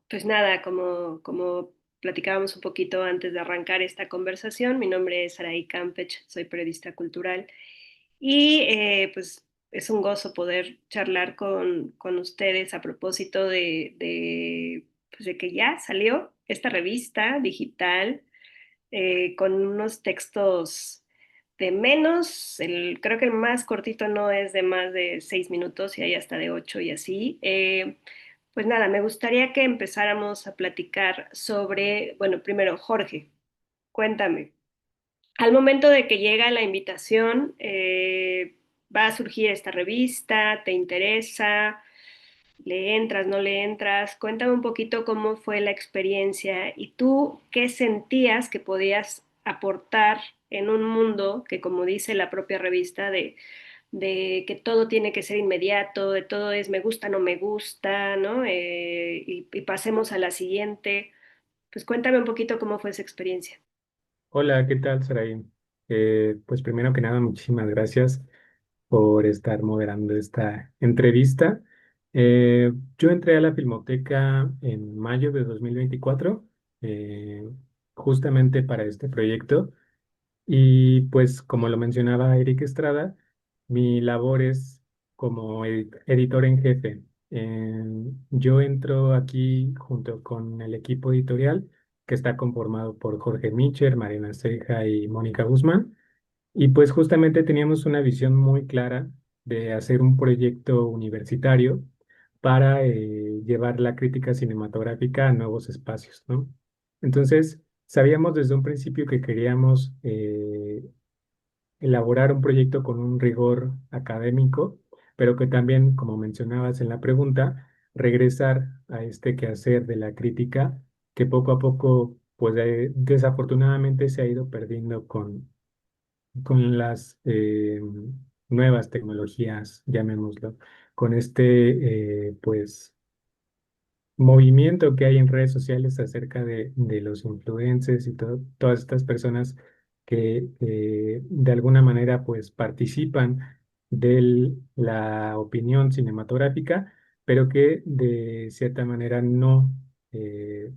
Pues nada, como platicábamos un poquito antes de arrancar esta conversación, mi nombre es Saraí Campech, soy periodista cultural y pues es un gozo poder charlar con ustedes a propósito pues, de que ya salió esta revista digital con unos textos de menos, creo que el más cortito no es de más de 6 minutos y hay hasta de 8 y así. Pues nada, me gustaría que empezáramos a platicar sobre, bueno, primero, Jorge, cuéntame. Al momento de que llega la invitación, va a surgir esta revista, ¿te interesa? ¿Le entras, no le entras? Cuéntame un poquito cómo fue la experiencia y tú qué sentías que podías aportar en un mundo que, como dice la propia revista, de que todo tiene que ser inmediato, de todo es me gusta, no me gusta, ¿no? Y pasemos a la siguiente. Pues cuéntame un poquito cómo fue esa experiencia. Hola, ¿qué tal, Saraí? Pues primero que nada, muchísimas gracias por estar moderando esta entrevista. Yo entré a la Filmoteca en mayo de 2024, eh, justamente para este proyecto. Y pues como lo mencionaba Eric Estrada, mi labor es como editor en jefe. Yo entro aquí junto con el equipo editorial que está conformado por Jorge Micher, Mariana Ceja y Mónica Guzmán. Y pues justamente teníamos una visión muy clara de hacer un proyecto universitario para llevar la crítica cinematográfica a nuevos espacios, ¿no? Entonces, sabíamos desde un principio que queríamos elaborar un proyecto con un rigor académico, pero que también, como mencionabas en la pregunta, regresar a este quehacer de la crítica que poco a poco, pues desafortunadamente se ha ido perdiendo con las nuevas tecnologías, llamémoslo, con pues movimiento que hay en redes sociales acerca de los influencers y todas estas personas que de alguna manera pues participan de la opinión cinematográfica, pero que de cierta manera no eh,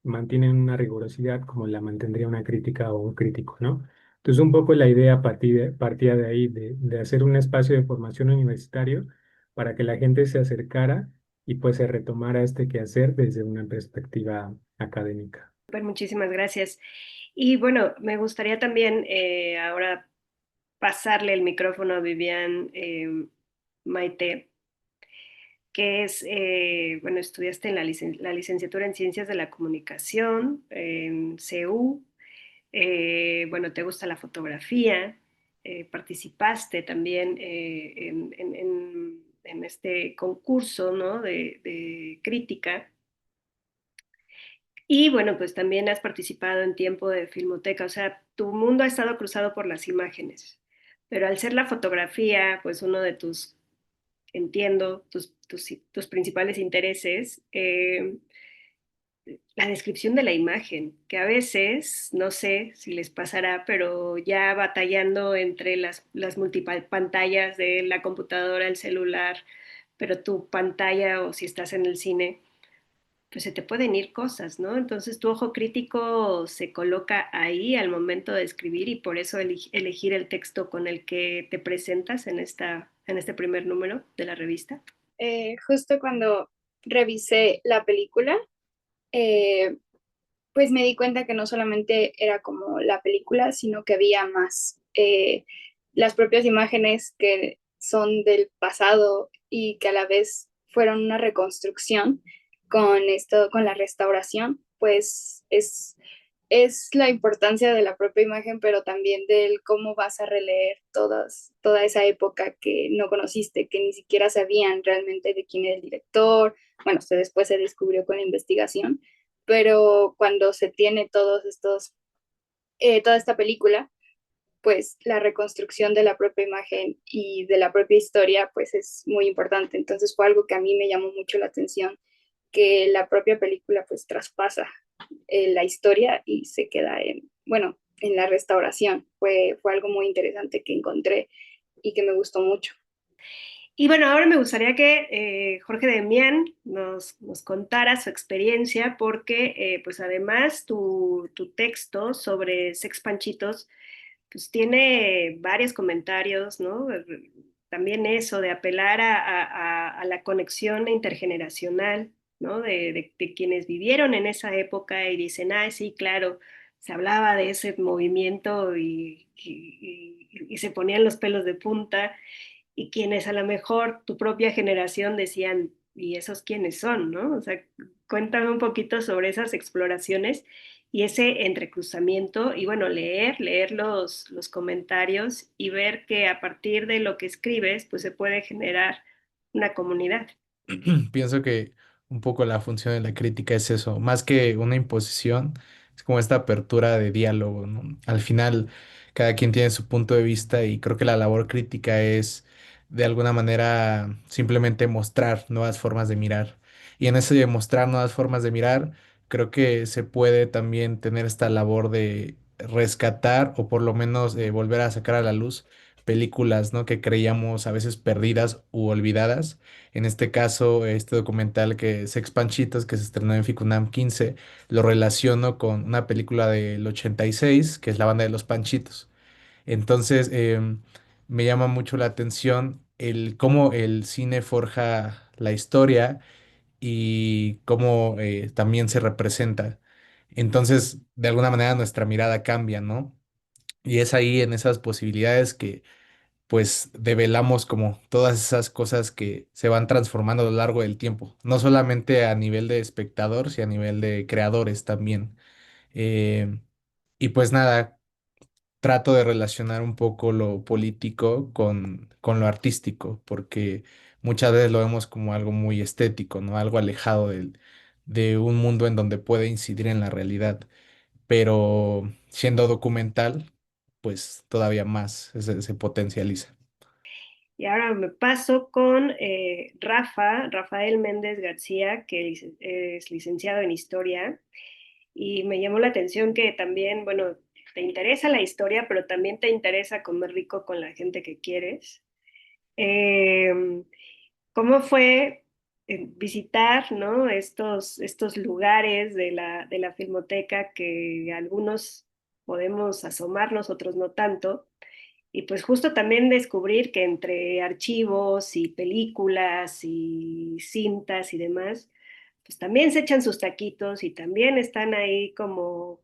mantienen una rigurosidad como la mantendría una crítica o un crítico, ¿no? Entonces un poco la idea partía de ahí, de hacer un espacio de formación universitario para que la gente se acercara y pues se retomara este quehacer desde una perspectiva académica. Super, muchísimas gracias. Y bueno, me gustaría también ahora pasarle el micrófono a Vivian Maite, que es, bueno, estudiaste en la licenciatura en Ciencias de la Comunicación en CEU. Bueno, te gusta la fotografía, participaste también en este concurso, ¿no? de crítica. Y bueno, pues también has participado en tiempo de Filmoteca, o sea, tu mundo ha estado cruzado por las imágenes, pero al ser la fotografía, pues uno de entiendo, tus principales intereses, la descripción de la imagen, que a veces, no sé si les pasará, pero ya batallando entre las multipantallas de la computadora, el celular, pero tu pantalla o si estás en el cine, pues se te pueden ir cosas, ¿no? Entonces tu ojo crítico se coloca ahí al momento de escribir y por eso elegir el texto con el que te presentas en este primer número de la revista. Justo cuando revisé la película, eh, pues me di cuenta que no solamente era como la película, sino que había más. Las propias imágenes que son del pasado y que a la vez fueron una reconstrucción con esto, con la restauración, pues es la importancia de la propia imagen, pero también del cómo vas a releer toda esa época que no conociste, que ni siquiera sabían realmente de quién era el director. Bueno, después se descubrió con la investigación, pero cuando se tiene toda esta película, pues la reconstrucción de la propia imagen y de la propia historia, pues es muy importante. Entonces fue algo que a mí me llamó mucho la atención, que la propia película pues traspasa la historia y se queda bueno, en la restauración. Fue algo muy interesante que encontré y que me gustó mucho. Y bueno, ahora me gustaría que Jorge Demián nos contara su experiencia, porque pues además tu texto sobre Sex Panchitos pues tiene varios comentarios, ¿no? También eso de apelar a la conexión intergeneracional, ¿no? De quienes vivieron en esa época y dicen, ah, sí, claro, se hablaba de ese movimiento y se ponían los pelos de punta, y quienes a lo mejor tu propia generación decían, ¿y esos quiénes son, no? O sea, cuéntame un poquito sobre esas exploraciones y ese entrecruzamiento y bueno, leer los comentarios y ver que a partir de lo que escribes, pues se puede generar una comunidad. Pienso que un poco la función de la crítica es eso, más que una imposición, es como esta apertura de diálogo, ¿no? Al final, cada quien tiene su punto de vista y creo que la labor crítica es, de alguna manera, simplemente mostrar nuevas formas de mirar. Y en ese de mostrar nuevas formas de mirar, creo que se puede también tener esta labor de rescatar o por lo menos volver a sacar a la luz películas, ¿no? Que creíamos a veces perdidas u olvidadas. En este caso, este documental que Sex Panchitos, que se estrenó en Ficunam 15, lo relaciono con una película del 86, que es La Banda de los Panchitos. Entonces, me llama mucho la atención el cómo el cine forja la historia y cómo también se representa. Entonces, de alguna manera nuestra mirada cambia, ¿no? Y es ahí en esas posibilidades que pues develamos como todas esas cosas que se van transformando a lo largo del tiempo, no solamente a nivel de espectador, sino a nivel de creadores también. Eh, y pues nada, trato de relacionar un poco lo político con lo artístico, porque muchas veces lo vemos como algo muy estético, ¿no? Algo alejado de un mundo en donde puede incidir en la realidad, pero siendo documental, pues todavía más se potencializa. Y ahora me paso con Rafael Méndez García, que es licenciado en historia, y me llamó la atención que también, bueno, te interesa la historia, pero también te interesa comer rico con la gente que quieres. Eh, ¿Cómo fue visitar, ¿no? Estos lugares de la Filmoteca que algunos podemos asomarnos, otros no tanto? Y pues justo también descubrir que entre archivos y películas y cintas y demás, pues también se echan sus taquitos y también están ahí como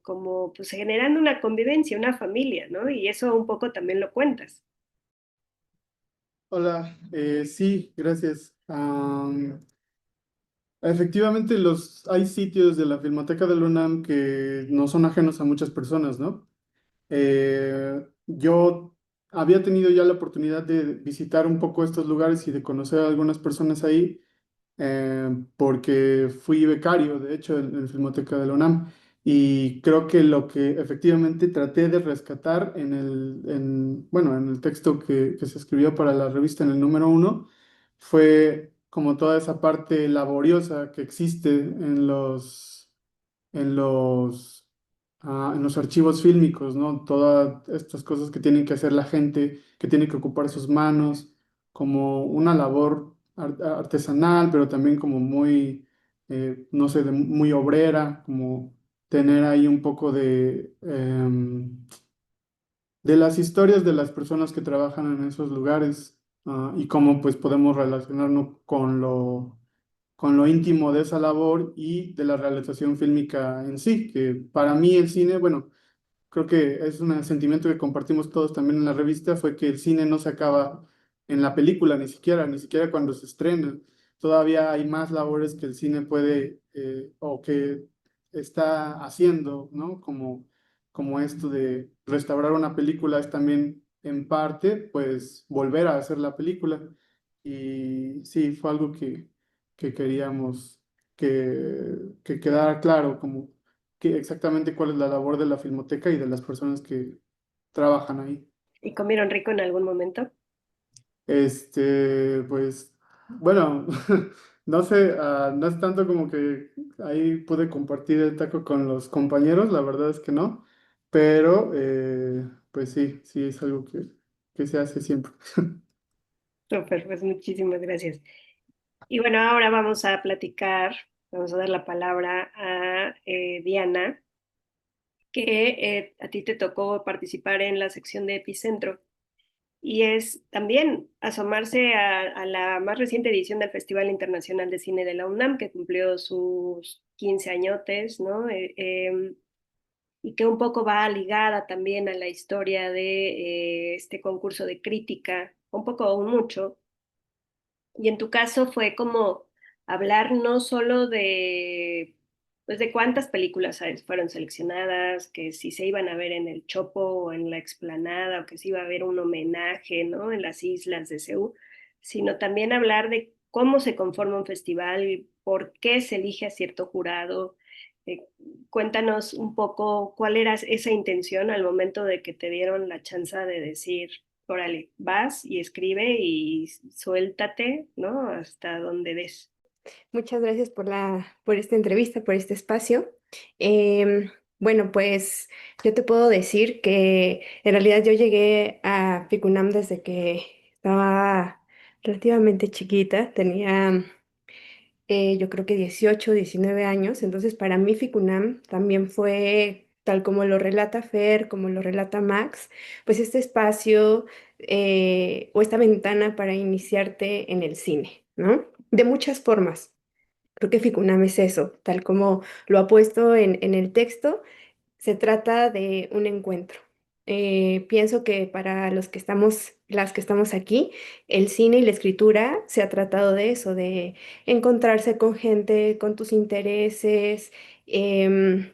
pues generando una convivencia, una familia, ¿no? Y eso un poco también lo cuentas. Hola, sí, gracias. Efectivamente, hay sitios de la Filmoteca de la UNAM que no son ajenos a muchas personas, ¿no? Yo había tenido ya la oportunidad de visitar un poco estos lugares y de conocer a algunas personas ahí, porque fui becario, de hecho, en la Filmoteca de la UNAM. Y creo que lo que efectivamente traté de rescatar bueno, en el texto que se escribió para la revista en el número 1 fue como toda esa parte laboriosa que existe en los, en los archivos fílmicos, ¿no? Todas estas cosas que tienen que hacer la gente, que tiene que ocupar sus manos, como una labor artesanal, pero también como muy, no sé, muy obrera, como tener ahí un poco de las historias de las personas que trabajan en esos lugares, y cómo pues podemos relacionarnos con lo íntimo de esa labor y de la realización fílmica en sí, que para mí el cine, bueno, creo que es un sentimiento que compartimos todos también en la revista, fue que el cine no se acaba en la película, ni siquiera cuando se estrena. Todavía hay más labores que el cine puede, o que está haciendo, ¿no? Como esto de restaurar una película es también en parte, pues, volver a hacer la película. Y sí, fue algo que queríamos que quedara claro, como exactamente cuál es la labor de la Filmoteca y de las personas que trabajan ahí. ¿Y comieron rico en algún momento? Pues, bueno, no sé, no es tanto como que ahí pude compartir el taco con los compañeros, la verdad es que no, pero pues sí, sí es algo que se hace siempre. Súper, pues muchísimas gracias. Y bueno, ahora vamos a platicar, vamos a dar la palabra a Diana, que a ti te tocó participar en la sección de Epicentro. Y es también asomarse a la más reciente edición del Festival Internacional de Cine de la UNAM, que cumplió sus 15 añotes, ¿no? Y que un poco va ligada también a la historia de este concurso de crítica, un poco o mucho. Y en tu caso fue como hablar no solo de, pues de cuántas películas fueron seleccionadas, que si se iban a ver en el Chopo o en la Explanada, o que si iba a haber un homenaje, ¿no? En las islas de Seúl, sino también hablar de cómo se conforma un festival, por qué se elige a cierto jurado. Eh, Cuéntanos un poco cuál era esa intención al momento de que te dieron la chance de decir, órale, vas y escribe y suéltate, ¿no? Hasta donde des. Muchas gracias por esta entrevista, por este espacio. Bueno, pues yo te puedo decir que en realidad yo llegué a FICUNAM desde que estaba relativamente chiquita, tenía yo creo que 18, 19 años. Entonces para mí FICUNAM también fue, tal como lo relata Fer, como lo relata Max, pues este espacio o esta ventana para iniciarte en el cine, ¿no? De muchas formas. Creo que Ficunam es eso, tal como lo ha puesto en el texto, se trata de un encuentro. Pienso que para los que estamos, las que estamos aquí, el cine y la escritura se ha tratado de eso, de encontrarse con gente, con tus intereses, em,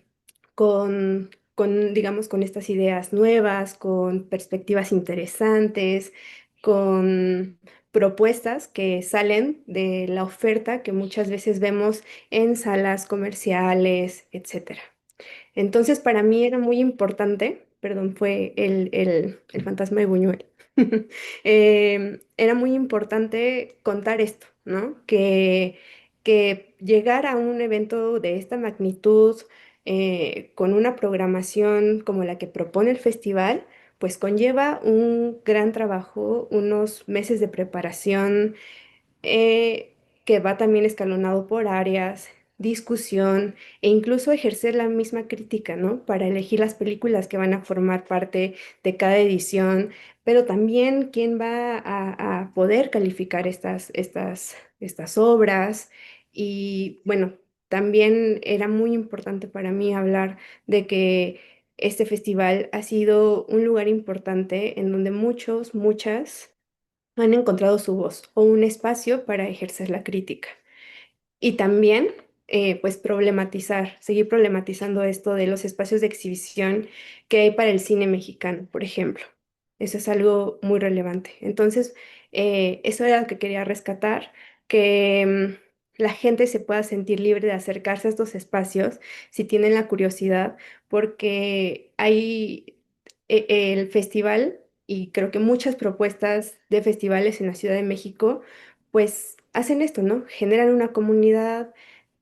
digamos, con estas ideas nuevas, con perspectivas interesantes, con propuestas que salen de la oferta que muchas veces vemos en salas comerciales, etcétera. Entonces, para mí era muy importante, perdón, fue el fantasma de Buñuel. Era muy importante contar esto, ¿no? Que llegar a un evento de esta magnitud, con una programación como la que propone el festival, pues conlleva un gran trabajo, unos meses de preparación, que va también escalonado por áreas, discusión e incluso ejercer la misma crítica, ¿no? Para elegir las películas que van a formar parte de cada edición, pero también quién va a poder calificar estas obras. Y bueno, también era muy importante para mí hablar de que este festival ha sido un lugar importante en donde muchos, muchas han encontrado su voz o un espacio para ejercer la crítica. Y también, pues, seguir problematizando esto de los espacios de exhibición que hay para el cine mexicano, por ejemplo. Eso es algo muy relevante. Entonces, eso era lo que quería rescatar, que la gente se pueda sentir libre de acercarse a estos espacios si tienen la curiosidad, porque hay el festival y creo que muchas propuestas de festivales en la Ciudad de México, pues hacen esto, ¿no? Generan una comunidad,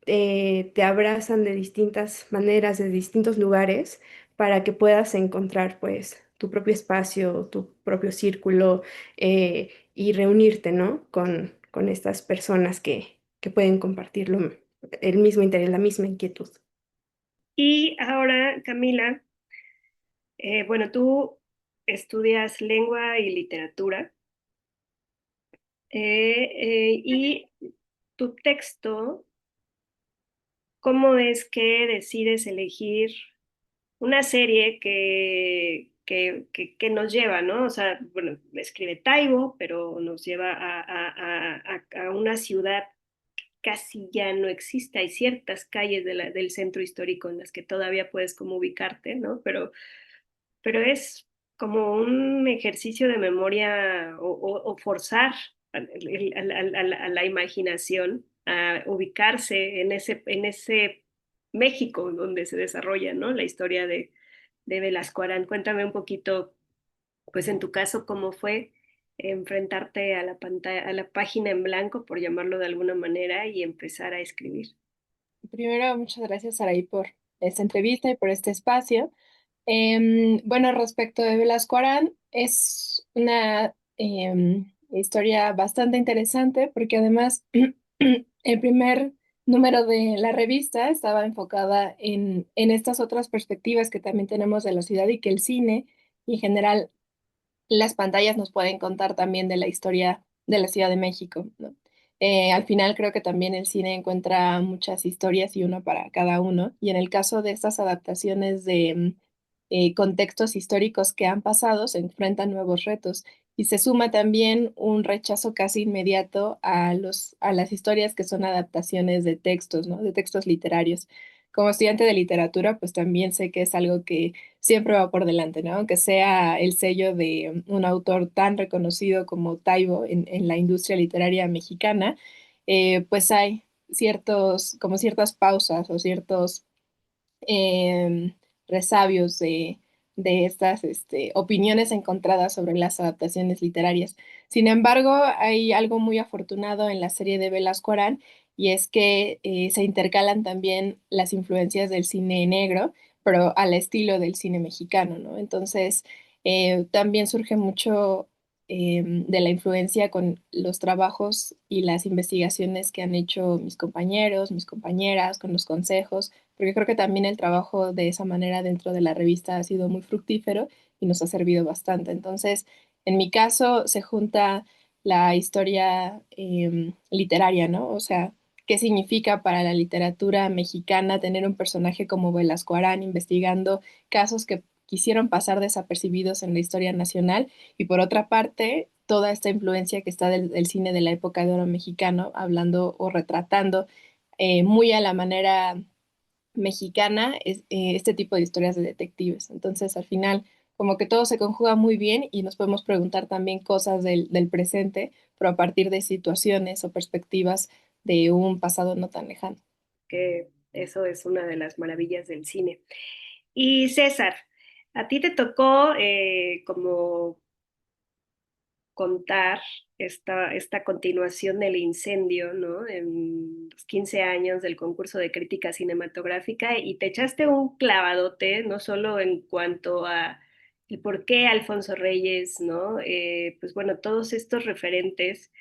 te abrazan de distintas maneras, de distintos lugares, para que puedas encontrar, pues, tu propio espacio, tu propio círculo, y reunirte, ¿no? Con estas personas que pueden compartir el mismo interés, la misma inquietud. Y ahora, Camila, bueno, tú estudias lengua y literatura y tu texto, ¿cómo es que decides elegir una serie que nos lleva, ¿no? O sea, bueno, escribe Taibo, pero nos lleva a una ciudad que casi ya no existe. Hay ciertas calles del centro histórico en las que todavía puedes como ubicarte, ¿no? Pero es como un ejercicio de memoria o forzar a la imaginación a ubicarse en ese México donde se desarrolla, ¿no? La historia de Velasco Arán. Cuéntame un poquito, pues en tu caso, cómo fue enfrentarte a la pantalla, a la página en blanco, por llamarlo de alguna manera, y empezar a escribir. Primero, muchas gracias, Saraí, por esta entrevista y por este espacio. Bueno, respecto de Velasco Arán, es una historia bastante interesante porque además el primer número de la revista estaba enfocada en estas otras perspectivas que también tenemos de la ciudad y que el cine y en general las pantallas nos pueden contar también de la historia de la Ciudad de México, ¿no? Al final creo que también el cine encuentra muchas historias y una para cada uno. Y en el caso de estas adaptaciones de contextos históricos que han pasado, se enfrentan nuevos retos. Y se suma también un rechazo casi inmediato a las historias que son adaptaciones de textos, ¿no? De textos literarios. Como estudiante de literatura, pues también sé que es algo que siempre va por delante, ¿no? Aunque sea el sello de un autor tan reconocido como Taibo en la industria literaria mexicana, pues hay como ciertas pausas o ciertos em, resabios de estas opiniones encontradas sobre las adaptaciones literarias. Sin embargo, hay algo muy afortunado en la serie de Velasco Arán y es que se intercalan también las influencias del cine negro, pero al estilo del cine mexicano, ¿no? Entonces, también surge mucho de la influencia con los trabajos y las investigaciones que han hecho mis compañeros, mis compañeras, con los consejos, porque creo que también el trabajo de esa manera dentro de la revista ha sido muy fructífero y nos ha servido bastante. Entonces, en mi caso, se junta la historia literaria, ¿no? O sea, ¿qué significa para la literatura mexicana tener un personaje como Velasco Arán investigando casos que quisieron pasar desapercibidos en la historia nacional? Y por otra parte, toda esta influencia que está del cine de la época de oro mexicano, hablando o retratando muy a la manera mexicana este tipo de historias de detectives. Entonces, al final, como que todo se conjuga muy bien y nos podemos preguntar también cosas del presente, pero a partir de situaciones o perspectivas de un pasado no tan lejano. Que eso es una de las maravillas del cine. Y César, a ti te tocó como contar esta continuación del incendio, ¿no? En los 15 años del concurso de crítica cinematográfica y te echaste un clavadote, no solo en cuanto a el por qué Alfonso Reyes, ¿no? Pues bueno, todos estos referentes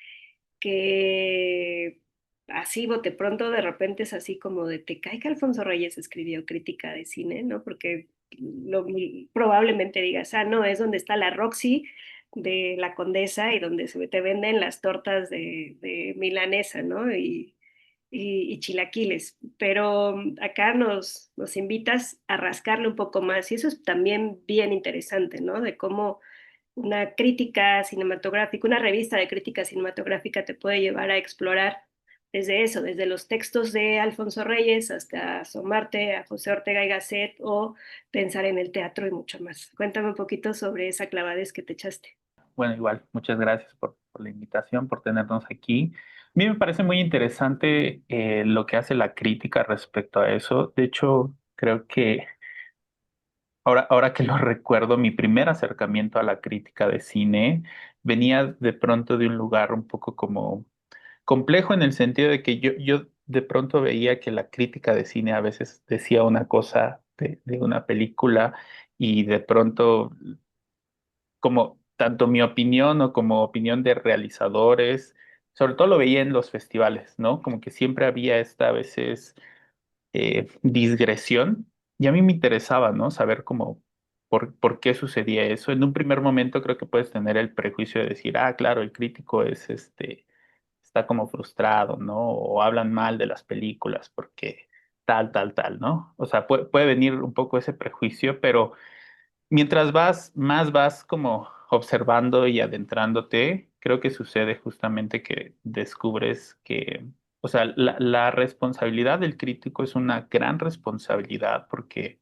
que así bote pronto de repente es así como de te cae que Alfonso Reyes escribió crítica de cine, ¿no? Porque probablemente digas, ah, no, es donde está la Roxy de la Condesa y donde te venden las tortas de milanesa, ¿no? Y chilaquiles. Pero acá nos invitas a rascarle un poco más y eso es también bien interesante, ¿no? De cómo una crítica cinematográfica, una revista de crítica cinematográfica te puede llevar a explorar desde eso, desde los textos de Alfonso Reyes hasta asomarte a José Ortega y Gasset o pensar en el teatro y mucho más. Cuéntame un poquito sobre esa clavadez que te echaste. Bueno, igual, muchas gracias por la invitación, por tenernos aquí. A mí me parece muy interesante lo que hace la crítica respecto a eso. De hecho, creo que ahora que lo recuerdo, mi primer acercamiento a la crítica de cine venía de pronto de un lugar un poco como complejo en el sentido de que yo de pronto veía que la crítica de cine a veces decía una cosa de una película y de pronto como tanto mi opinión o como opinión de realizadores, sobre todo lo veía en los festivales, ¿no? Como que siempre había esta a veces digresión y a mí me interesaba, ¿no? Saber cómo, por qué sucedía eso. En un primer momento creo que puedes tener el prejuicio de decir, ah, claro, el crítico es está como frustrado, ¿no? O hablan mal de las películas porque tal, ¿no? O sea, puede venir un poco ese prejuicio, pero mientras más vas como observando y adentrándote, creo que sucede justamente que descubres que, o sea, la responsabilidad del crítico es una gran responsabilidad porque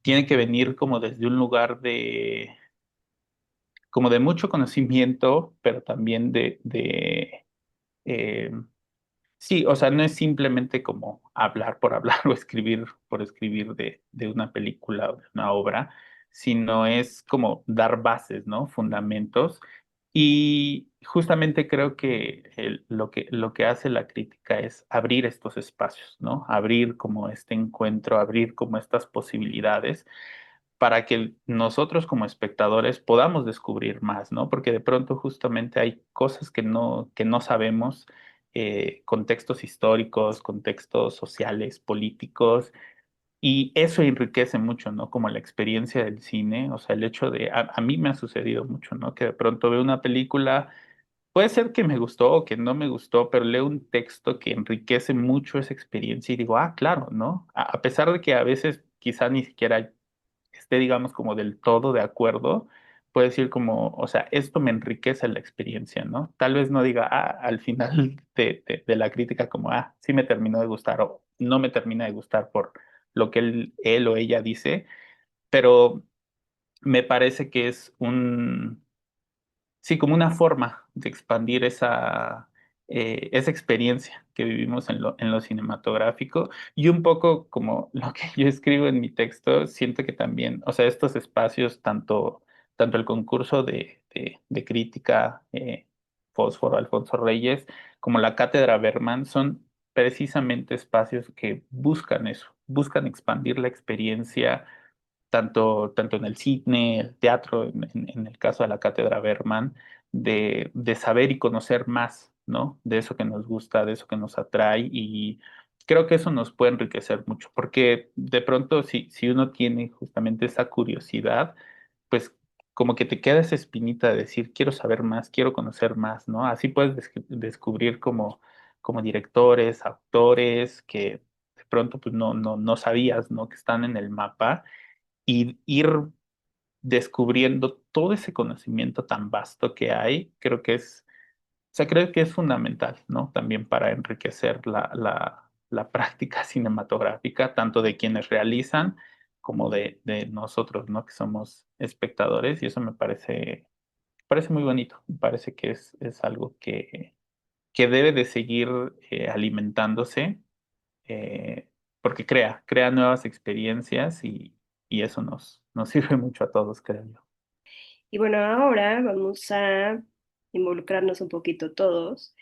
tiene que venir como desde un lugar como de mucho conocimiento, pero también eh, sí, o sea, no es simplemente como hablar por hablar o escribir por escribir de una película o de una obra, sino es como dar bases, ¿no? Fundamentos. Y justamente creo que lo que hace la crítica es abrir estos espacios, ¿no? Abrir como este encuentro, abrir como estas posibilidades para que nosotros como espectadores podamos descubrir más, ¿no? Porque de pronto justamente hay cosas que no sabemos, contextos históricos, contextos sociales, políticos, y eso enriquece mucho, ¿no? Como la experiencia del cine, o sea, el hecho de, a mí me ha sucedido mucho, ¿no? Que de pronto veo una película, puede ser que me gustó o que no me gustó, pero leo un texto que enriquece mucho esa experiencia y digo, ah, claro, ¿no? A pesar de que a veces quizá ni siquiera esté, digamos, como del todo de acuerdo, puedo decir como, o sea, esto me enriquece la experiencia, ¿no? Tal vez no diga, ah, al final de la crítica como, ah, sí me terminó de gustar o no me termina de gustar por lo que él o ella dice, pero me parece que es sí, como una forma de expandir esa experiencia que vivimos en lo cinematográfico y un poco como lo que yo escribo en mi texto, siento que también, o sea, estos espacios, tanto el concurso de crítica Fósforo Alfonso Reyes, como la Cátedra Berman, son precisamente espacios que buscan eso, buscan expandir la experiencia tanto en el cine, el teatro, en el caso de la Cátedra Berman, de saber y conocer más, ¿no? De eso que nos gusta, de eso que nos atrae y creo que eso nos puede enriquecer mucho, porque de pronto si uno tiene justamente esa curiosidad, pues como que te queda esa espinita de decir, quiero saber más, quiero conocer más, ¿no? Así puedes descubrir como directores, actores que de pronto pues no sabías, ¿no? Que están en el mapa y ir descubriendo todo ese conocimiento tan vasto que hay, o sea, creo que es fundamental, ¿no? También para enriquecer la práctica cinematográfica, tanto de quienes realizan como de nosotros, ¿no? Que somos espectadores, y eso parece muy bonito, me parece que es algo que debe de seguir alimentándose porque crea nuevas experiencias y eso nos sirve mucho a todos, creo yo. Y bueno, ahora vamos a involucrarnos un poquito todos,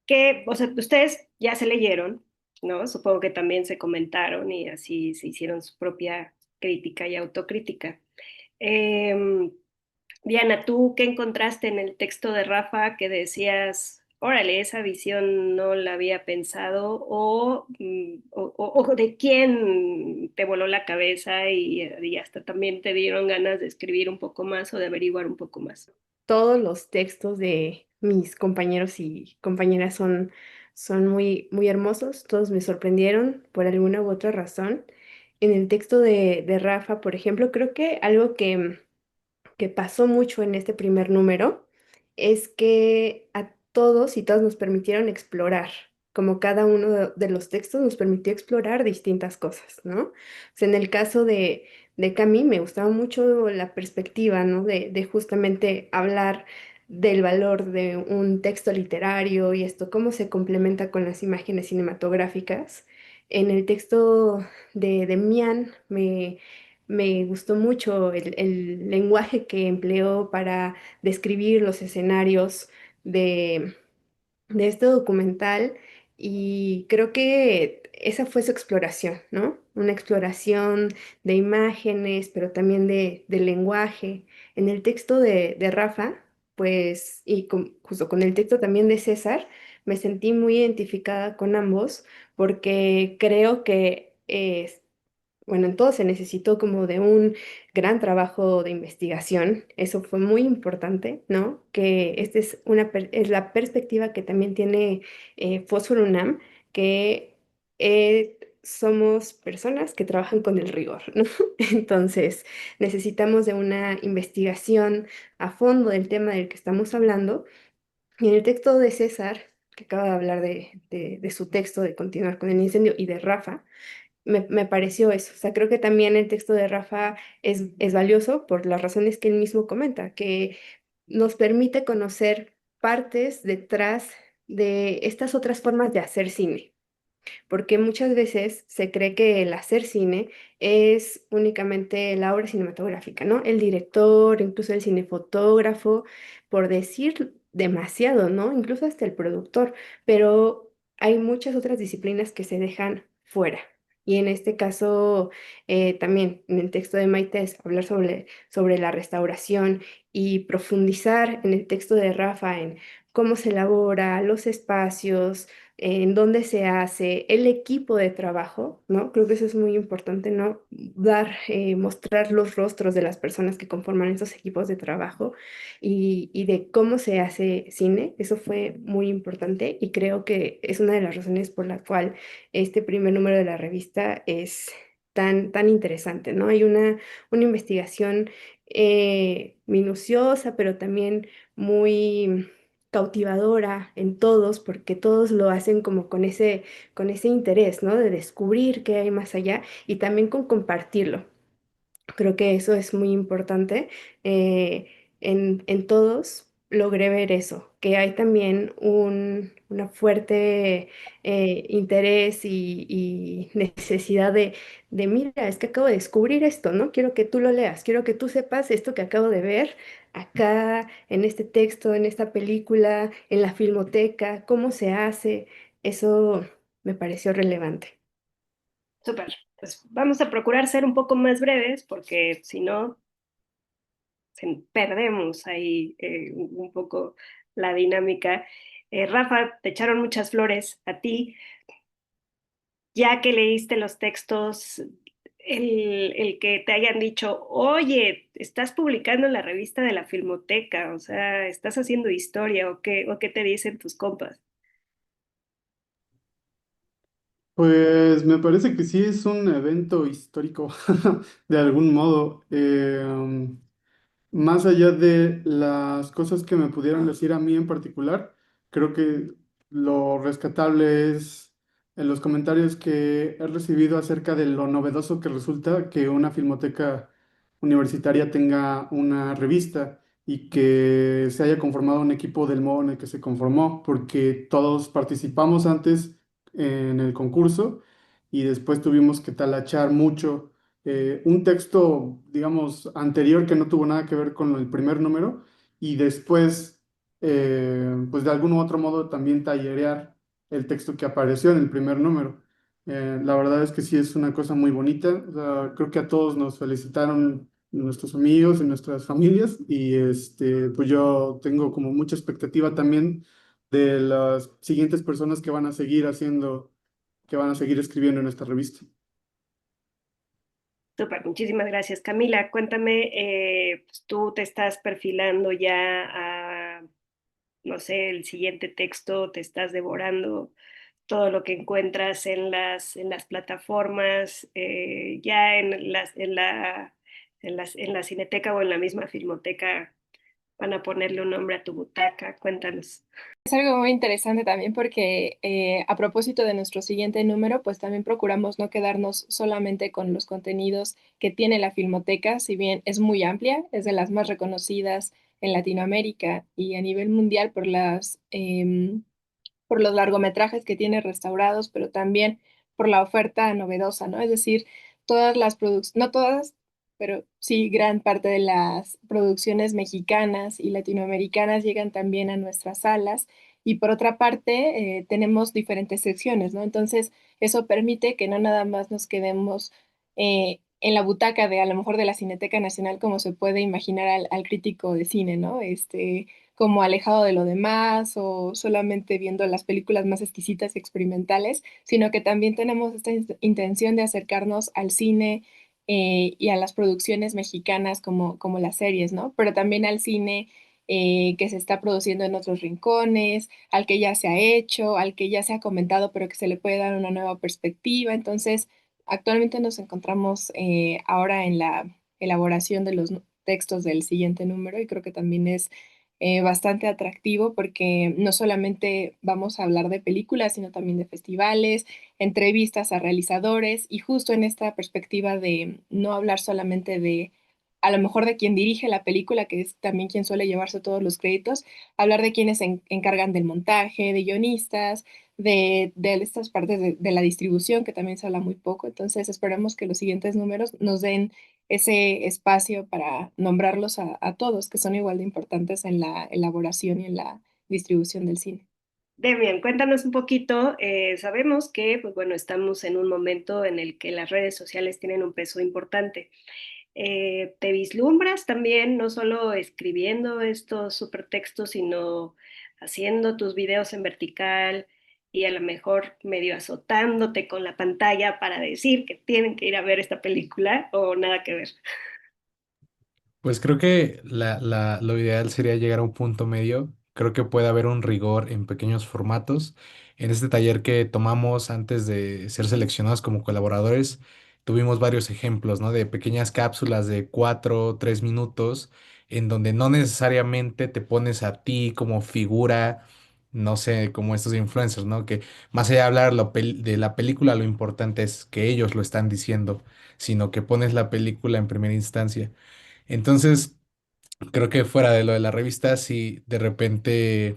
que, o sea, ustedes ya se leyeron, ¿no? Supongo que también se comentaron y así se hicieron su propia crítica y autocrítica. Em, Diana, ¿tú qué encontraste en el texto de Rafa que decías, órale, esa visión no la había pensado o de quién te voló la cabeza y hasta también te dieron ganas de escribir un poco más o de averiguar un poco más? Todos los textos de mis compañeros y compañeras son muy hermosos, todos me sorprendieron por alguna u otra razón. En el texto de Rafa, por ejemplo, creo que algo que pasó mucho en este primer número es que a todos y todas nos permitieron explorar, como cada uno de los textos nos permitió explorar distintas cosas, ¿no? O sea, en el caso de Cami me gustaba mucho la perspectiva, ¿no? De justamente hablar del valor de un texto literario y esto, cómo se complementa con las imágenes cinematográficas. En el texto de Mian me gustó mucho el lenguaje que empleó para describir los escenarios de, de este documental y creo que esa fue su exploración, ¿no? Una exploración de imágenes, pero también del lenguaje. En el texto de Rafa, pues, y justo con el texto también de César, me sentí muy identificada con ambos porque creo que bueno, en todo se necesitó como de un gran trabajo de investigación. Eso fue muy importante, ¿no? Que esta es es la perspectiva que también tiene Fósforo UNAM, que somos personas que trabajan con el rigor, ¿no? Entonces, necesitamos de una investigación a fondo del tema del que estamos hablando. Y en el texto de César, que acaba de hablar de su texto, de continuar con el incendio, y de Rafa, me pareció eso. O sea, creo que también el texto de Rafa es valioso por las razones que él mismo comenta, que nos permite conocer partes detrás de estas otras formas de hacer cine, porque muchas veces se cree que el hacer cine es únicamente la obra cinematográfica, ¿no? El director, incluso el cinefotógrafo, por decir demasiado, ¿no? Incluso hasta el productor, pero hay muchas otras disciplinas que se dejan fuera. Y en este caso, también en el texto de Maite es hablar sobre la restauración y profundizar en el texto de Rafa en cómo se elabora, los espacios, en dónde se hace, el equipo de trabajo, ¿no? Creo que eso es muy importante, ¿no? Mostrar los rostros de las personas que conforman esos equipos de trabajo y de cómo se hace cine. Eso fue muy importante y creo que es una de las razones por la cual este primer número de la revista es tan interesante, ¿no? Hay una investigación minuciosa, pero también muy cautivadora en todos, porque todos lo hacen como con ese interés, ¿no? De descubrir qué hay más allá y también con compartirlo. Creo que eso es muy importante. En todos logré ver eso, que hay también una fuerte interés y necesidad mira, es que acabo de descubrir esto, ¿no? Quiero que tú lo leas, quiero que tú sepas esto que acabo de ver acá, en este texto, en esta película, en la filmoteca, cómo se hace. Eso me pareció relevante. Súper. Pues vamos a procurar ser un poco más breves porque si no, perdemos ahí un poco la dinámica. Rafa, te echaron muchas flores a ti, ya que leíste los textos, el que te hayan dicho, oye, estás publicando en la revista de la Filmoteca, o sea, estás haciendo historia, o qué te dicen tus compas. Pues me parece que sí es un evento histórico de algún modo. Más allá de las cosas que me pudieran decir a mí en particular, creo que lo rescatable es en los comentarios que he recibido acerca de lo novedoso que resulta que una filmoteca universitaria tenga una revista y que se haya conformado un equipo del modo en el que se conformó, porque todos participamos antes en el concurso y después tuvimos que talachar mucho un texto, digamos, anterior que no tuvo nada que ver con el primer número y después, pues de algún u otro modo también tallerear el texto que apareció en el primer número. La verdad es que sí es una cosa muy bonita. O sea, creo que a todos nos felicitaron nuestros amigos y nuestras familias y pues yo tengo como mucha expectativa también de las siguientes personas que van a seguir haciendo, que van a seguir escribiendo en esta revista. Súper, muchísimas gracias. Camila, cuéntame, pues tú te estás perfilando ya a, no sé, el siguiente texto, te estás devorando todo lo que encuentras en las plataformas, ya en la Cineteca o en la misma Filmoteca van a ponerle un nombre a tu butaca. Cuéntanos. Es algo muy interesante también porque a propósito de nuestro siguiente número, pues también procuramos no quedarnos solamente con los contenidos que tiene la Filmoteca, si bien es muy amplia, es de las más reconocidas en Latinoamérica y a nivel mundial por los largometrajes que tiene restaurados, pero también por la oferta novedosa, ¿no? Es decir, todas las producciones, no todas, pero sí gran parte de las producciones mexicanas y latinoamericanas llegan también a nuestras salas. Y por otra parte, tenemos diferentes secciones, ¿no? Entonces, eso permite que no nada más nos quedemos en la butaca de a lo mejor de la Cineteca Nacional, como se puede imaginar al crítico de cine, ¿no? Como alejado de lo demás o solamente viendo las películas más exquisitas y experimentales, sino que también tenemos esta intención de acercarnos al cine y a las producciones mexicanas como las series, ¿no? Pero también al cine que se está produciendo en otros rincones, al que ya se ha hecho, al que ya se ha comentado, pero que se le puede dar una nueva perspectiva. Entonces, actualmente nos encontramos ahora en la elaboración de los textos del siguiente número y creo que también es bastante atractivo porque no solamente vamos a hablar de películas, sino también de festivales, entrevistas a realizadores y justo en esta perspectiva de no hablar solamente de, a lo mejor de quien dirige la película, que es también quien suele llevarse todos los créditos, hablar de quienes se encargan del montaje, de guionistas, de estas partes de la distribución, que también se habla muy poco. Entonces esperemos que los siguientes números nos den ese espacio para nombrarlos a todos, que son igual de importantes en la elaboración y en la distribución del cine. Demian, cuéntanos un poquito. Sabemos que, pues bueno, estamos en un momento en el que las redes sociales tienen un peso importante. ¿Te vislumbras también, no solo escribiendo estos supertextos, sino haciendo tus videos en vertical y a lo mejor medio azotándote con la pantalla para decir que tienen que ir a ver esta película o nada que ver? Pues creo que lo ideal sería llegar a un punto medio. Creo que puede haber un rigor en pequeños formatos. En este taller que tomamos antes de ser seleccionados como colaboradores, tuvimos varios ejemplos, ¿no? De pequeñas cápsulas de 4 o 3 minutos, en donde no necesariamente te pones a ti como figura, no sé, como estos influencers, ¿no? Que más allá de hablar de la película, lo importante es que ellos lo están diciendo, sino que pones la película en primera instancia. Entonces, creo que fuera de lo de la revista, sí, de repente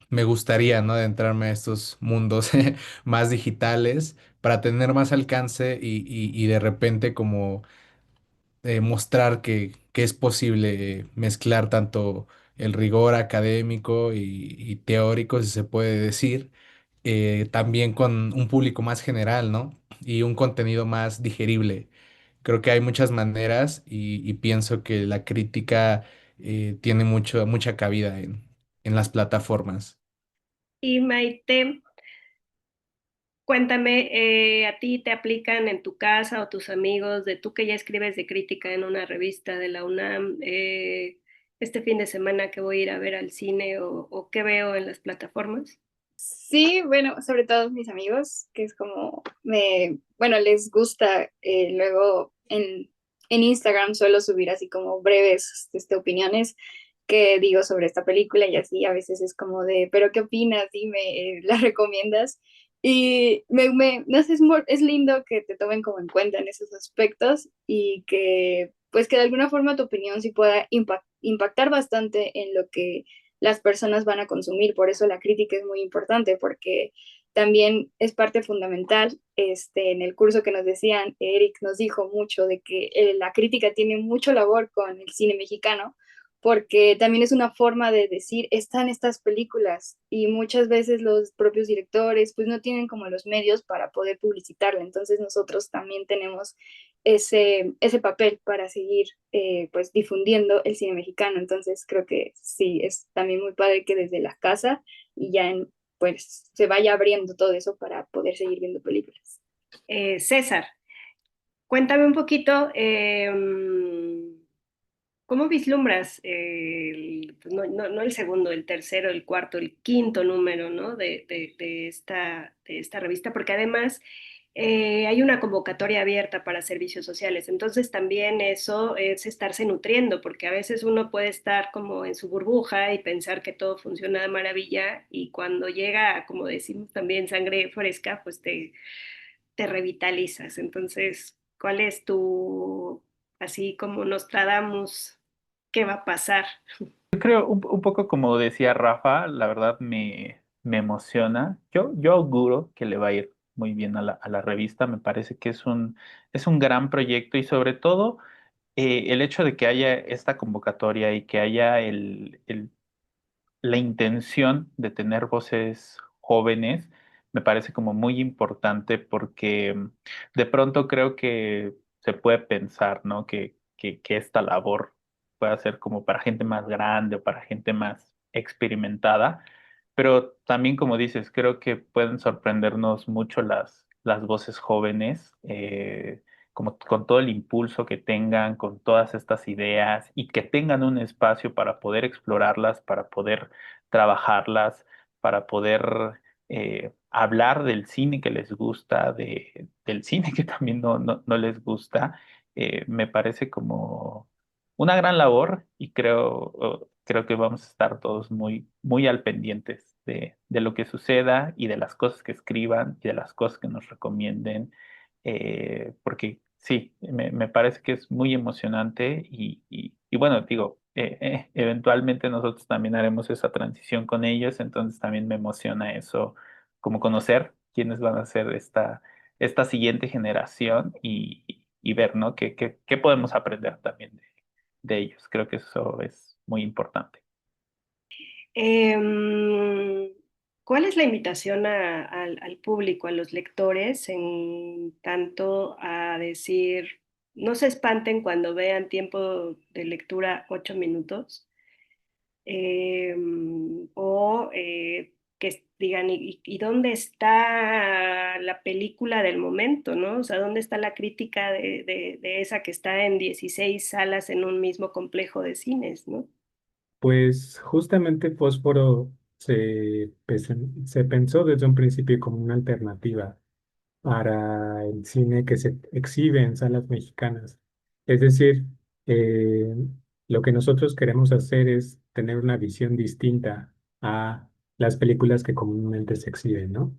me gustaría, ¿no? Adentrarme a estos mundos más digitales para tener más alcance y de repente como mostrar que es posible mezclar tanto el rigor académico y teórico, si se puede decir, también con un público más general, ¿no? Y un contenido más digerible. Creo que hay muchas maneras y pienso que la crítica tiene mucha cabida en las plataformas. Y Maite, cuéntame, ¿a ti te aplican en tu casa o tus amigos, de tú que ya escribes de crítica en una revista de la UNAM, este fin de semana que voy a ir a ver al cine o qué veo en las plataformas? Sí, bueno, sobre todo mis amigos, que es como, bueno, les gusta, luego en Instagram suelo subir así como breves opiniones que digo sobre esta película y así a veces es como de, pero ¿qué opinas? Dime, ¿la recomiendas? Y no sé, es lindo que te tomen como en cuenta en esos aspectos y que pues que de alguna forma tu opinión sí pueda impactar bastante en lo que las personas van a consumir. Por eso la crítica es muy importante, porque también es parte fundamental. En el curso que nos decían, Eric nos dijo mucho de que la crítica tiene mucho labor con el cine mexicano, porque también es una forma de decir, están estas películas y muchas veces los propios directores pues no tienen como los medios para poder publicitarla. Entonces nosotros también tenemos ese papel para seguir pues difundiendo el cine mexicano. Entonces creo que sí, es también muy padre que desde la casa y ya pues se vaya abriendo todo eso para poder seguir viendo películas. César, cuéntame un poquito, ¿cómo vislumbras pues no el segundo, el tercero, el cuarto, el quinto número, ¿no? De esta revista? Porque además hay una convocatoria abierta para servicios sociales, entonces también eso es estarse nutriendo, porque a veces uno puede estar como en su burbuja y pensar que todo funciona de maravilla y cuando llega, como decimos también, sangre fresca, pues te revitalizas. Entonces, ¿cuál es tu, así como Nostradamus, qué va a pasar? Yo creo un poco como decía Rafa, la verdad me emociona. Yo auguro que le va a ir muy bien a a la revista. Me parece que es un gran proyecto y sobre todo el hecho de que haya esta convocatoria y que haya la intención de tener voces jóvenes me parece como muy importante porque de pronto creo que se puede pensar, ¿no? Que esta labor puede ser como para gente más grande o para gente más experimentada, pero también como dices, creo que pueden sorprendernos mucho las voces jóvenes. Como con todo el impulso que tengan, con todas estas ideas y que tengan un espacio para poder explorarlas, para poder trabajarlas, para poder hablar del cine que les gusta, del cine que también no les gusta, me parece como una gran labor y creo que vamos a estar todos muy al pendientes de lo que suceda y de las cosas que escriban y de las cosas que nos recomienden, porque sí, me parece que es muy emocionante y bueno, digo, eventualmente nosotros también haremos esa transición con ellos, entonces también me emociona eso, como conocer quiénes van a ser esta siguiente generación y ver, ¿no? ¿Qué podemos aprender también de ellos? Creo que eso es muy importante. Em, ¿Cuál es la invitación al público, a los lectores, en tanto a decir, no se espanten cuando vean tiempo de lectura 8 minutos? Que digan, ¿y dónde está la película del momento, ¿no? O sea, ¿dónde está la crítica de esa que está en 16 salas en un mismo complejo de cines, ¿no? Pues justamente Fósforo se pensó desde un principio como una alternativa para el cine que se exhibe en salas mexicanas. Es decir, eh, lo que nosotros queremos hacer es tener una visión distinta a las películas que comúnmente se exhiben, ¿no?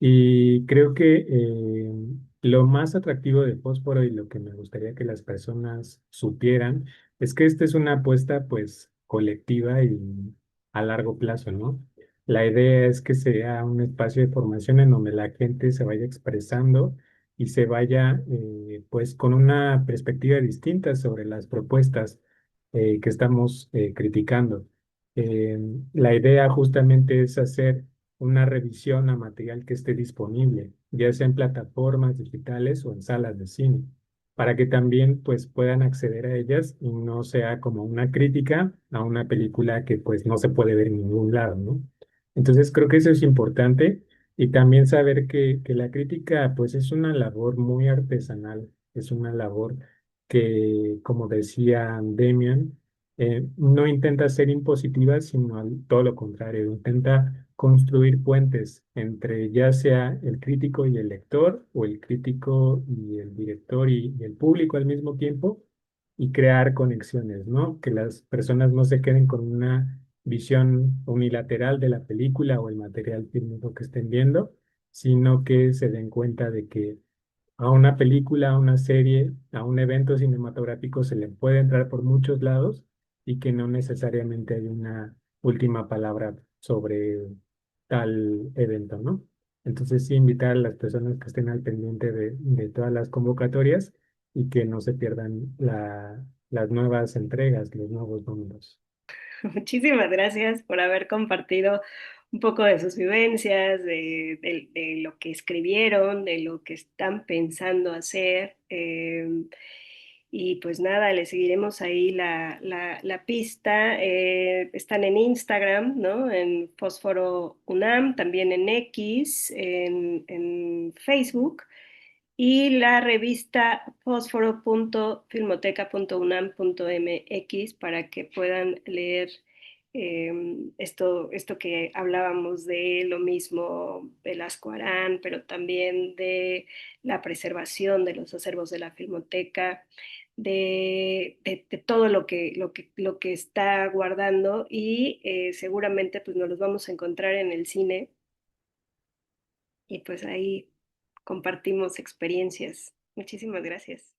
Y creo que lo más atractivo de Fósforo y lo que me gustaría que las personas supieran es que esta es una apuesta pues colectiva y a largo plazo, ¿no? La idea es que sea un espacio de formación en donde la gente se vaya expresando y se vaya pues con una perspectiva distinta sobre las propuestas que estamos criticando. Eh, la idea justamente es hacer una revisión a material que esté disponible, ya sea en plataformas digitales o en salas de cine, para que también pues puedan acceder a ellas y no sea como una crítica a una película que pues no se puede ver en ningún lado, ¿no? Entonces creo que eso es importante y también saber que la crítica pues es una labor muy artesanal, es una labor que, como decía Demian, no intenta ser impositiva, sino todo lo contrario, intenta construir puentes entre ya sea el crítico y el lector, o el crítico y el director y el público al mismo tiempo, y crear conexiones, ¿no? Que las personas no se queden con una visión unilateral de la película o el material fílmico que estén viendo, sino que se den cuenta de que a una película, a una serie, a un evento cinematográfico se le puede entrar por muchos lados y que no necesariamente hay una última palabra sobre tal evento, ¿no? Entonces sí invitar a las personas que estén al pendiente de todas las convocatorias y que no se pierdan las nuevas entregas, los nuevos números. Muchísimas gracias por haber compartido un poco de sus vivencias, de lo que escribieron, de lo que están pensando hacer. Y pues nada, le seguiremos ahí la pista. Están en Instagram, ¿no? En Fósforo UNAM, también en X, en Facebook y la revista fósforo.filmoteca.unam.mx para que puedan leer esto que hablábamos de lo mismo de Velasco Arán, pero también de la preservación de los acervos de la Filmoteca, de todo lo que está guardando y seguramente pues nos los vamos a encontrar en el cine y pues ahí compartimos experiencias. Muchísimas gracias.